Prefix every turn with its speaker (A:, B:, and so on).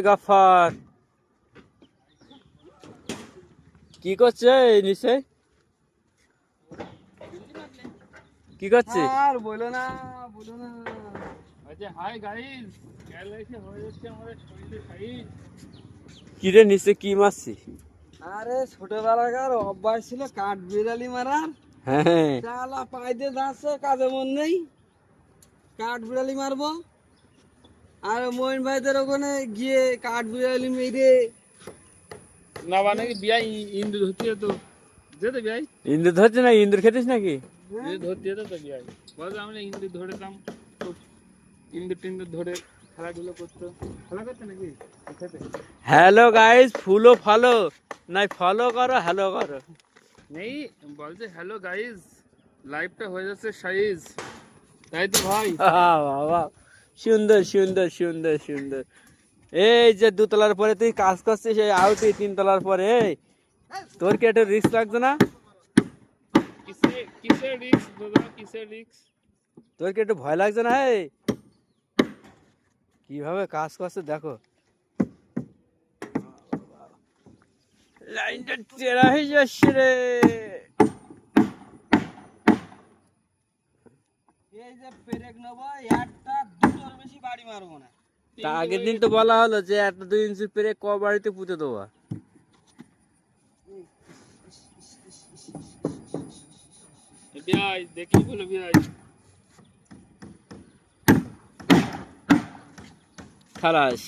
A: গাফার কি করছে নিচে? কি করছে?
B: আর বলো না, বলো না।
C: আচ্ছা হাই গাইস, কাল এসে হয়ে যাচ্ছে আমাদের শরীরে সাইজ।
A: কি রে নিচে কি মারছি?
B: আরে ছোটবেলাকার অভ্যাস ছিল কাঠ বিড়ালি মারার।
A: হ্যাঁ
B: শালা পাইতে যাচ্ছে, কাজে মন নেই, কাঠ বিড়ালি মারবো। আর মইন ভাইদের ওখানে গিয়ে কাঠ বিড়ালি মেরে
C: না মানে কি বিয়া ইন্দু ধরতে তো যেতে বিয়াই
A: ইন্দুর ধরছে না? ইন্দুর খেতিস নাকি?
C: ধরতে যেতে তো বিয়াই বলতো আমরা ইন্দু ধরেতাম, ইন্দু টিন্দু ধরে খেলাধুলো করতো, খেলা করতে নাকি খেতে
A: হ্যালো গাইস, ফুলো ফলো নাই, ফলো করো, হ্যালো করো।
C: নেই। বলছে হ্যালো গাইস, লাইভটা হয়ে যাচ্ছে সাইজ, তাই তো ভাই।
A: বাবা সুন্দর সুন্দর সুন্দর সুন্দর। এই যে দুতলার পরে তুই কাজ করছিস, এই আউটি তিনতলার পরে, এই তোর কি একটা রিস্ক লাগছে না?
C: কিসের রিক্স দাদা, কিসের রিক্স?
A: তোর কি একটু ভয় লাগছে না? এই কিভাবে কাজ করছে দেখো, লাইনটা টেরা হয়ে যাচ্ছে রে।
B: এই যে পেরেক নেবো, একটা দুটোর বেশি বাড়ি মারবো না।
A: তা আগের দিন তো বলা হলো যে 1-2 ইঞ্চি পেরে ক বাড়িতে পুঁতে দেবো।
C: বিয়াই দেখি বলো বিয়াই।
A: খালাস।